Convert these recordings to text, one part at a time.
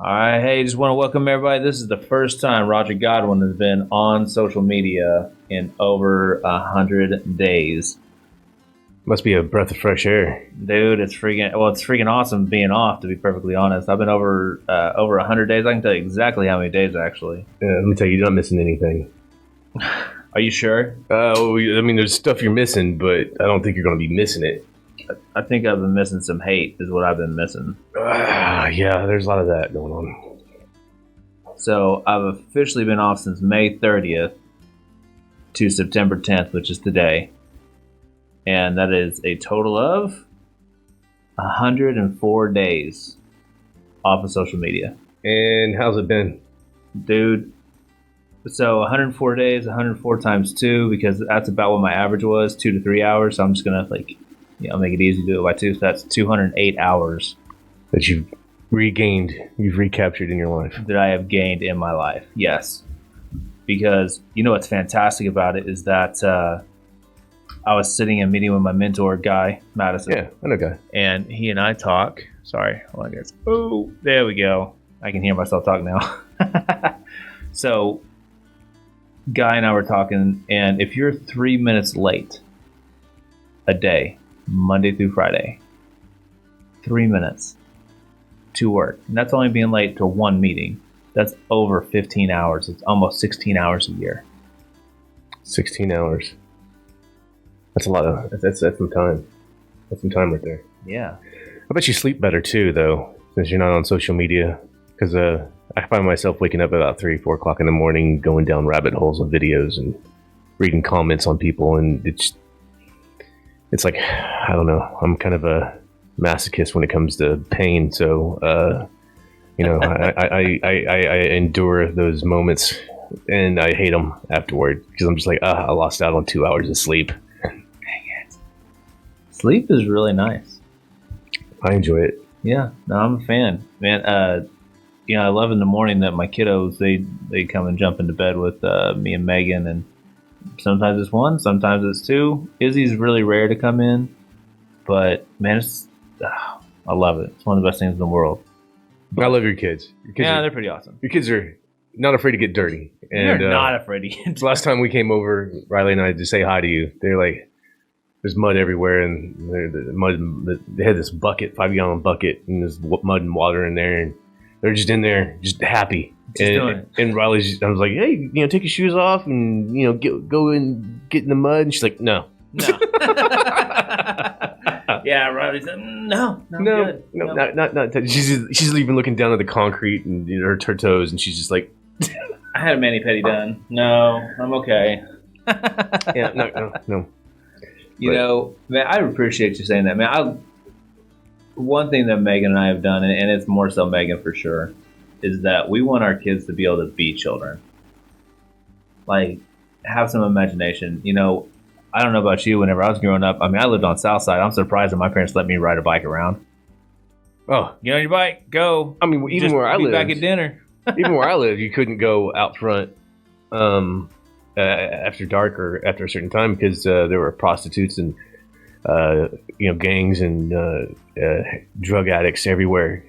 All right, hey, just want to welcome everybody. This is the first time Roger Godwin has been on social media in over 100 days. Must be a breath of fresh air. Dude, it's freaking awesome being off, to be perfectly honest. I've been over 100 days. I can tell you exactly how many days, actually. Yeah, let me tell you, you're not missing anything. Are you sure? I mean, there's stuff you're missing, but I don't think you're going to be missing it. I think I've been missing some hate, is what I've been missing. Yeah, there's a lot of that going on. So I've officially been off since May 30th to September 10th, which is today. And that is a total of 104 days off of social media. And how's it been? Dude, so 104 days, 104 times 2, because that's about what my average was, 2 to 3 hours. So I'm just going to make it easy to do it by 2. So that's 208 hours. That you've recaptured in your life. That I have gained in my life, yes. Because you know what's fantastic about it is that I was sitting in a meeting with my mentor, Guy Madison. Yeah, I know Guy. And he and I talk. Sorry, hold on, guys. Oh, there we go. I can hear myself talk now. So, Guy and I were talking, and if you're 3 minutes late a day, Monday through Friday, 3 minutes to work, and that's only being late to one meeting, that's over 15 hours. It's almost 16 hours a year. 16 hours. That's a lot of, that's some time. That's some time right there. Yeah. I bet you sleep better too, though, since you're not on social media. Because I find myself waking up about 3, 4 o'clock in the morning, going down rabbit holes of videos and reading comments on people, and it's like, I don't know. I'm kind of a masochist when it comes to pain, so I endure those moments, and I hate them afterward because I'm just like, I lost out on 2 hours of sleep. Dang it. Sleep is really nice. I enjoy it. Yeah, no, I'm a fan, man. I love in the morning that my kiddos they come and jump into bed with me and Megan, and sometimes it's 1, sometimes it's 2. Izzy's really rare to come in, but man, I love it. It's one of the best things in the world. I love your kids. They're pretty awesome. Your kids are not afraid to get dirty. And they're not afraid to get dirty. Last time we came over, Riley and I, to say hi to you, they're like, there's mud everywhere, and they had this bucket, 5-gallon bucket, and there's mud and water in there, and they're just in there, just happy. And Riley's, I was like, hey, take your shoes off and, go and get in the mud. And she's like, no. Yeah, Riley's like, no, good. No, not. She's even looking down at the concrete and her toes, and she's just like, I had a mani-pedi done. No, I'm okay. Yeah, no. Man, I appreciate you saying that, man. One thing that Megan and I have done, and it's more so Megan for sure, is that we want our kids to be able to be children. Like, have some imagination. I don't know about you, whenever I was growing up, I lived on Southside. I'm surprised that my parents let me ride a bike around. Oh. Get on your bike, go. Even just where I lived. Back at dinner. Even where I lived, you couldn't go out front after dark or after a certain time because there were prostitutes and gangs and drug addicts everywhere.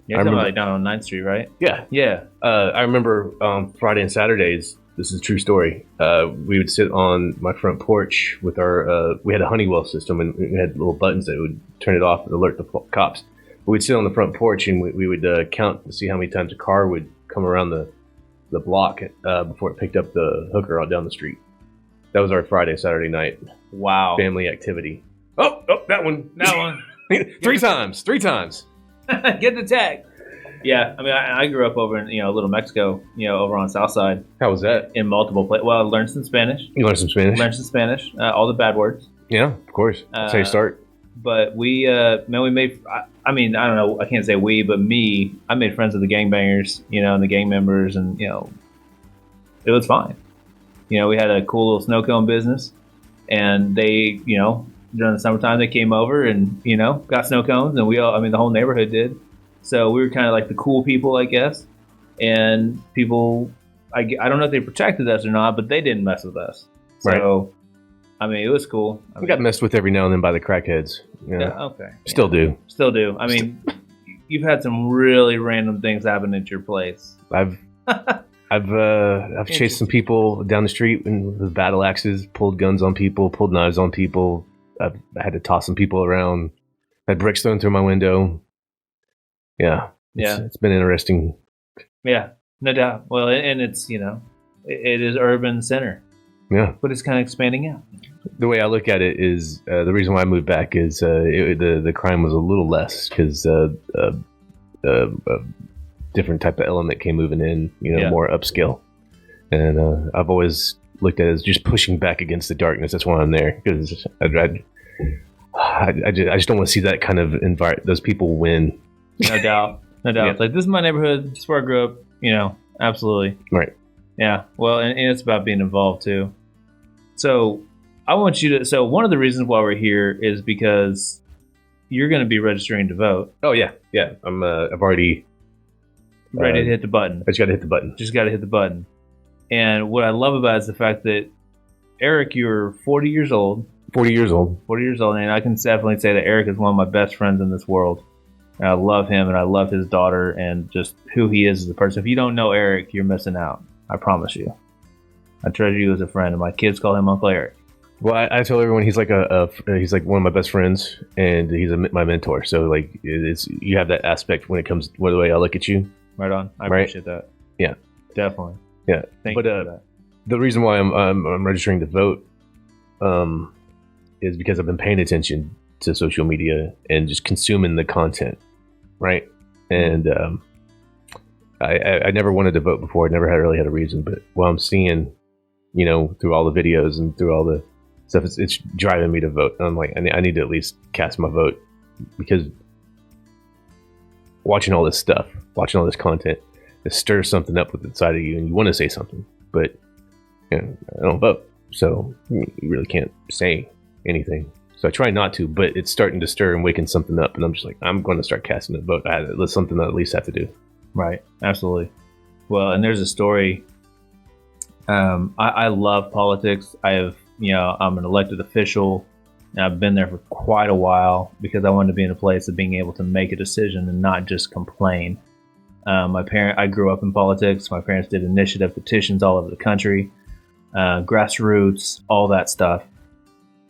You're talking about down on 9th Street, right? Yeah. I remember Friday and Saturdays, this is a true story, we would sit on my front porch with our, we had a Honeywell system, and we had little buttons that would turn it off and alert the cops. But we'd sit on the front porch, and we would count to see how many times a car would come around the block before it picked up the hooker out down the street. That was our Friday, Saturday night. Wow. Family activity. Oh, that one. 3 times. Get the tag. Yeah, I grew up over in Little Mexico, over on South Side. How was that? In multiple places. Well, I learned some Spanish. You learned some Spanish? All the bad words. Yeah, of course. That's how you start. But we made. I don't know. I can't say we, but me. I made friends with the gangbangers, and the gang members, and it was fine. We had a cool little snow cone business, and they, during the summertime, they came over and got snow cones, and we all. The whole neighborhood did. So we were kind of like the cool people, I guess. And people, I don't know if they protected us or not, but they didn't mess with us. So, right. It was cool. We got messed with every now and then by the crackheads. Yeah, okay. Still do. Still do. you've had some really random things happen at your place. I've chased some people down the street with battle axes, pulled guns on people, pulled knives on people. I had to toss some people around. Had bricks thrown through my window. Yeah, it's been interesting. Yeah, no doubt. Well, and it's it is urban center. Yeah, but it's kind of expanding out. The way I look at it is the reason why I moved back is the crime was a little less because a different type of element came moving in, more upscale. And I've always looked at it as just pushing back against the darkness. That's why I'm there, because I just don't want to see that kind of environment. Those people win. No doubt. Yeah. It's like, this is my neighborhood. This is where I grew up. Absolutely. Right. Yeah. Well, and it's about being involved too. So I want you to. So one of the reasons why we're here is because you're going to be registering to vote. Oh yeah. I've already ready to hit the button. I just got to hit the button. And what I love about it is the fact that, Eric, you're 40 years old. 40 years old. And I can definitely say that Eric is one of my best friends in this world. And I love him, and I love his daughter, and just who he is as a person. If you don't know Eric, you're missing out. I promise you. I treasure you as a friend, and my kids call him Uncle Eric. Well, I tell everyone he's like he's like one of my best friends, and he's my mentor. So like you have that aspect when it comes to the way I look at you. Right on. I appreciate that. Yeah, definitely. Yeah, Thank you for that. The reason why I'm registering to vote is because I've been paying attention to social media and just consuming the content, right? And I never wanted to vote before. I never really had a reason, but what I'm seeing, through all the videos and through all the stuff, it's driving me to vote. And I'm like, I need to at least cast my vote, because watching all this stuff, watching all this content, it stirs something up with inside of you, and you want to say something, but I don't vote, so you really can't say anything. So I try not to, but it's starting to stir and waking something up, and I'm just like, I'm going to start casting a vote. That's something that I at least have to do. Right, absolutely. Well, and there's a story. I love politics. I'm an elected official, and I've been there for quite a while because I wanted to be in a place of being able to make a decision and not just complain. I grew up in politics. My parents did initiative petitions all over the country, grassroots, all that stuff.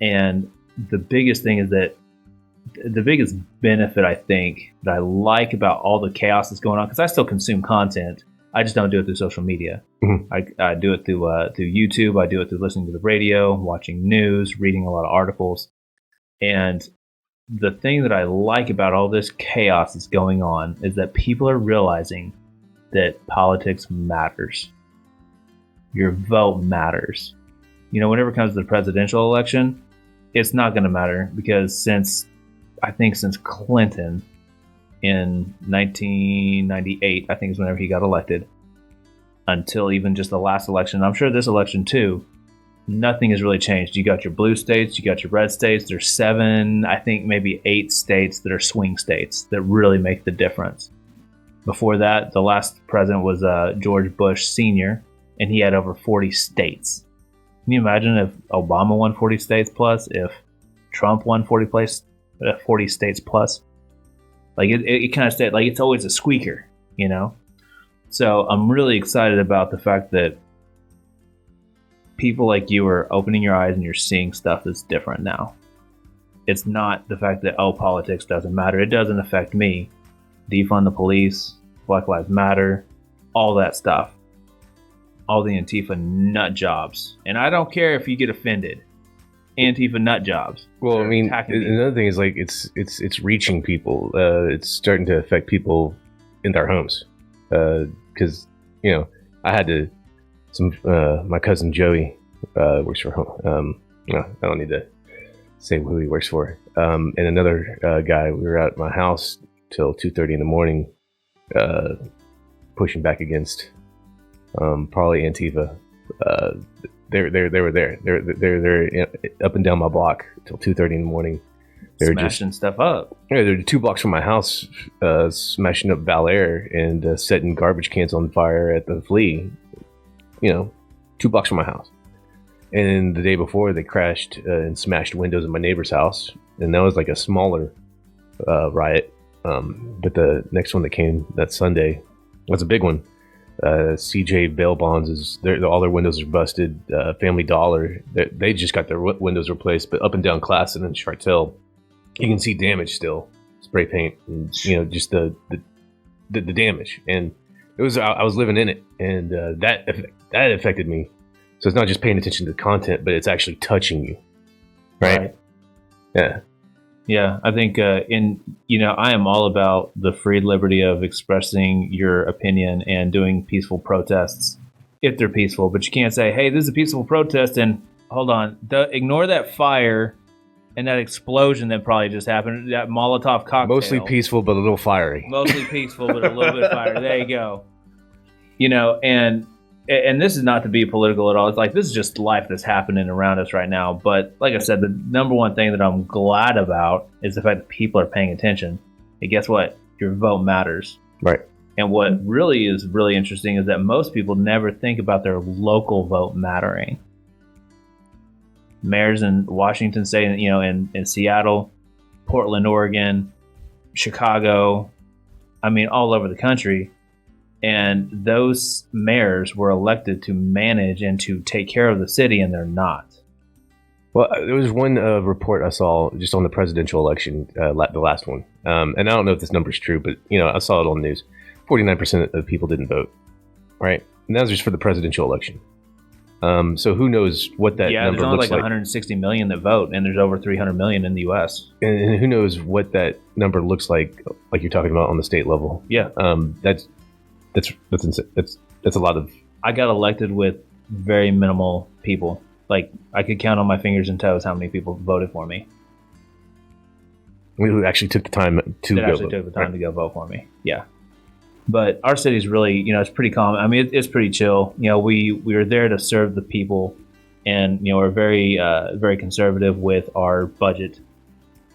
And the biggest thing is that the biggest benefit, I think, that I like about all the chaos that's going on, because I still consume content. I just don't do it through social media. Mm-hmm. I do it through YouTube. I do it through listening to the radio, watching news, reading a lot of articles. And the thing that I like about all this chaos that's going on is that people are realizing that politics matters. Your vote matters. Whenever it comes to the presidential election, it's not going to matter, because since Clinton in 1998, I think is whenever he got elected, until even just the last election, I'm sure this election too, nothing has really changed. You got your blue states, you got your red states. There's 7, I think maybe 8 states that are swing states that really make the difference. Before that, the last president was George Bush Sr., and he had over 40 states. Can you imagine if Obama won 40 states plus, if Trump won 40 states plus? Like it kind of stayed, like it's always a squeaker, So I'm really excited about the fact that people like you are opening your eyes and you're seeing stuff that's different now. It's not the fact that, politics doesn't matter. It doesn't affect me. Defund the police, Black Lives Matter, all that stuff. All the Antifa nut jobs. And I don't care if you get offended. Antifa nut jobs. Well, I mean, another thing is like it's reaching people. It's starting to affect people in their homes. Because I had to. My cousin Joey works for home. I don't need to say who he works for. And another guy. We were at my house till 2:30 in the morning, pushing back against probably Antifa. They were there. They're up and down my block till 2:30 in the morning. They were smashing stuff up. Yeah, they're 2 blocks from my house, smashing up Bel Air and setting garbage cans on fire at the Flea. 2 blocks from my house. And the day before, they crashed and smashed windows in my neighbor's house, and that was like a smaller riot. But the next one that came that Sunday was a big one. CJ Bail Bonds all their windows are busted. Family Dollar, they just got their windows replaced, but up and down Classen and Chartel, you can see damage still, spray paint, and just the damage. And it was I was living in it, and that affected me. So it's not just paying attention to the content, but it's actually touching you, right? Yeah. Yeah, I think I am all about the free liberty of expressing your opinion and doing peaceful protests if they're peaceful. But you can't say, hey, this is a peaceful protest, and hold on, ignore that fire and that explosion that probably just happened, that Molotov cocktail. Mostly peaceful, but a little fiery. Mostly peaceful, but a little bit fiery. There you go. And this is not to be political at all. It's like, this is just life that's happening around us right now. But like I said, the number one thing that I'm glad about is the fact that people are paying attention. And guess what? Your vote matters. Right. And what really is really interesting is that most people never think about their local vote mattering. Mayors in Washington State, in Seattle, Portland, Oregon, Chicago, all over the country. And those mayors were elected to manage and to take care of the city, and they're not. Well, there was one report I saw just on the presidential election, the last one. And I don't know if this number is true, but I saw it on the news. 49% of people didn't vote, right? And that was just for the presidential election. So who knows what that number looks like? Yeah, there's only like 160 million that vote, and there's over 300 million in the U.S. And who knows what that number looks like you're talking about on the state level. Yeah. That's a lot of. I got elected with very minimal people. Like, I could count on my fingers and toes how many people voted for me. Who actually took the time to go vote for me. Yeah. But our city's really, it's pretty calm. It's pretty chill. We are there to serve the people, and we're very very conservative with our budget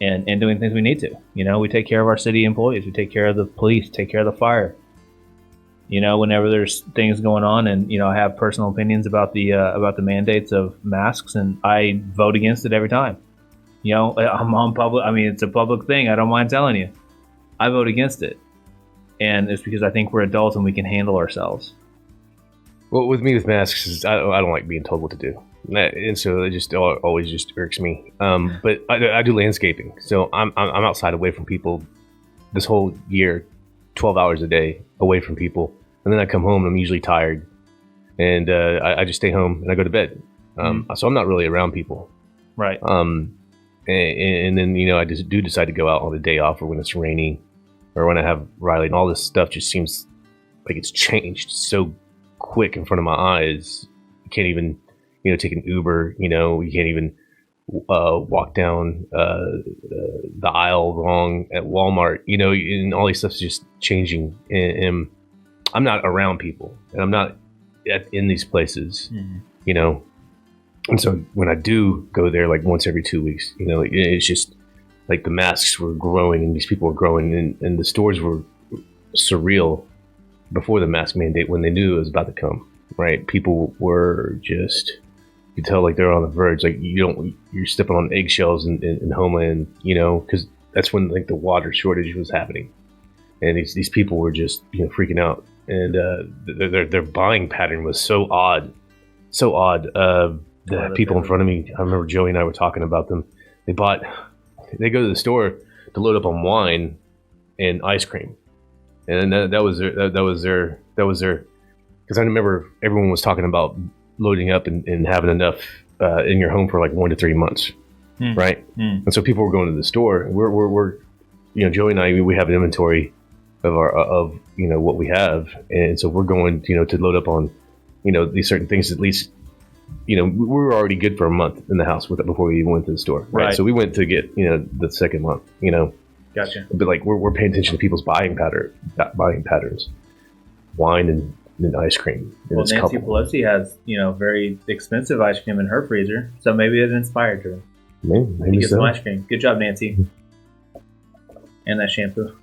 and doing things we need to. We take care of our city employees. We take care of the police. Take care of the fire. Whenever there's things going on, and I have personal opinions about the mandates of masks, and I vote against it every time. I'm on public. It's a public thing. I don't mind telling you, I vote against it, and it's because I think we're adults and we can handle ourselves. Well, with me with masks, is I don't like being told what to do, and so it just always just irks me. But I do landscaping, so I'm outside away from people this whole year, 12 hours a day away from people. And then I come home and I'm usually tired, and I just stay home and I go to bed. So I'm not really around people. Right. And then, I just do decide to go out on the day off, or when it's raining, or when I have Riley, and all this stuff just seems like it's changed so quick in front of my eyes. You can't even, take an Uber, you can't even walk down the aisle wrong at Walmart, and all these stuff's just changing. And I'm not around people, and I'm not in these places, And so when I do go there, like once every 2 weeks, it's just like the masks were growing, and these people were growing, and the stores were surreal before the mask mandate, when they knew it was about to come, right? People were just, you tell like they're on the verge, like you're stepping on eggshells in Homeland, because that's when like the water shortage was happening, and these people were just freaking out, and their buying pattern was so odd. The people in front of me, I remember Joey and I were talking about them. They go to the store to load up on wine and ice cream, and that was their. Because I remember everyone was talking about loading up and having enough in your home for like 1 to 3 months, right? And so people were going to the store. We're Joey and I, we have an inventory of what we have, and so we're going to load up on these certain things. At least we were already good for a month in the house with it before we even went to the store, right? So we went to get the second month, Gotcha. But like we're paying attention to people's buying patterns, wine and ice cream. Well, Nancy Pelosi has very expensive ice cream in her freezer, so maybe it inspired her. Maybe get some ice cream. Good job, Nancy. And that shampoo.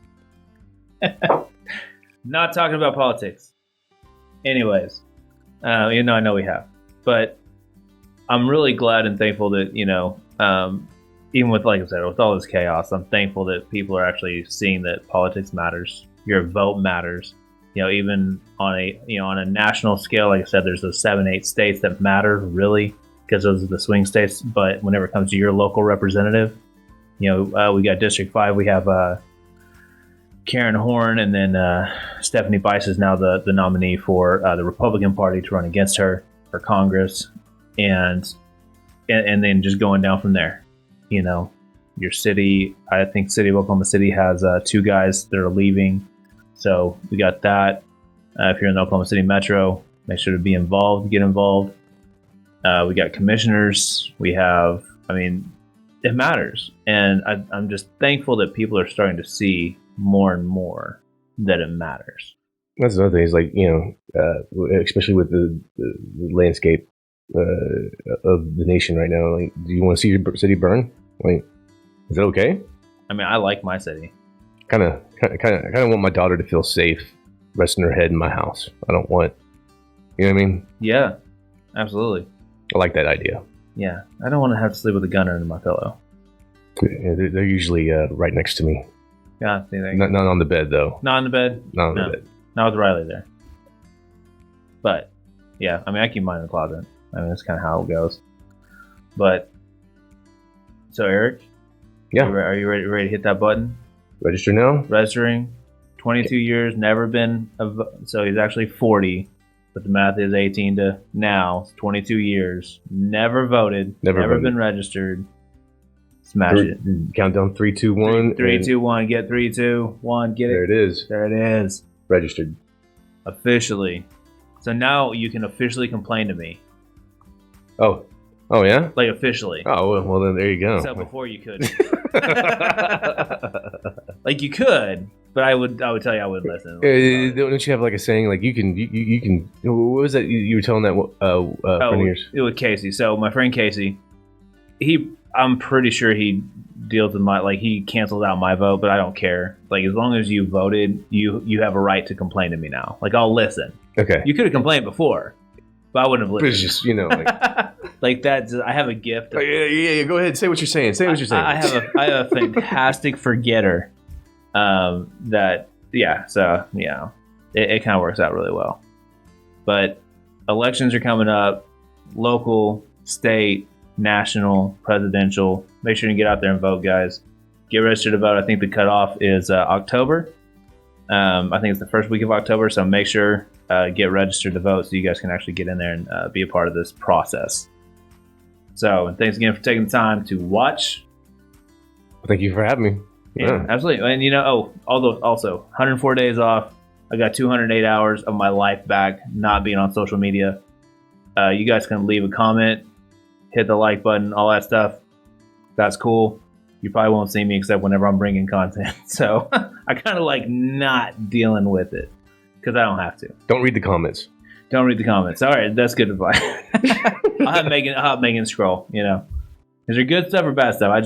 Not talking about politics. Anyways, I know we have, but I'm really glad and thankful that even with, like I said, with all this chaos, I'm thankful that people are actually seeing that politics matters. Your vote matters. Even on a national scale, like I said, there's those 7-8 states that matter really because those are the swing states. But whenever it comes to your local representative, we got District 5. We have Karen Horn, and then Stephanie Bice is now the nominee for the Republican Party to run against her for Congress, and then just going down from there. Your city, I think City of Oklahoma City has 2 guys that are leaving. So we got that. If you're in the Oklahoma City Metro, make sure to be involved, get involved. We got commissioners. We have, it matters. And I'm just thankful that people are starting to see more and more that it matters. That's another thing is like, especially with the landscape of the nation right now. Like, do you want to see your city burn? Like, is it okay? I like my city. Kind of want my daughter to feel safe resting her head in my house. I don't want, you know what I mean? Yeah, absolutely. I like that idea. Yeah, I don't want to have to sleep with a gun under my pillow. Yeah, they're usually right next to me. Yeah, see, not on the bed though. Not on the bed. Not on the bed. Not with Riley there. But yeah, I keep mine in the closet. That's kind of how it goes. But so Eric, yeah, are you ready to hit that button? Register now. Registering. 22 years, never been. So he's actually 40, but the math is 18 to now. 22 years, never voted, never been registered. Smash it. Countdown 3, 2, 1. 3, 2, 1. Get 3, 2, 1. Get it. There it is. There it is. Registered. Officially. So now you can officially complain to me. Oh yeah? Like officially. Oh, well then there you go. So before you could. Like you could, but I would tell you I would listen. Don't you have like a saying like you can what was that you were telling that friend of yours? It was Casey. So my friend Casey, I'm pretty sure he deals with he canceled out my vote, but I don't care. Like as long as you voted, you have a right to complain to me now. Like I'll listen. Okay. You could have complained before, but I wouldn't have listened. But it's just like like that. I have a gift. Yeah. Go ahead. Say what you're saying. I have a fantastic forgetter. That yeah. So yeah, it kind of works out really well. But elections are coming up, local, state, national, presidential. Make sure you get out there and vote, guys. Get registered to vote. I think the cutoff is October. I think it's the first week of October. So make sure get registered to vote so you guys can actually get in there and be a part of this process. So thanks again for taking the time to watch. Thank you for having me. Yeah, absolutely. And also 104 days off. I got 208 hours of my life back not being on social media. You guys can leave a comment, hit the like button, all that stuff. That's cool. You probably won't see me except whenever I'm bringing content. So I kind of like not dealing with it because I don't have to. Don't read the comments. Don't read the comments. All right, that's good advice. I'll have Megan scroll. Is there good stuff or bad stuff?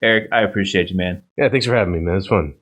Eric, I appreciate you, man. Yeah, thanks for having me, man. It's fun.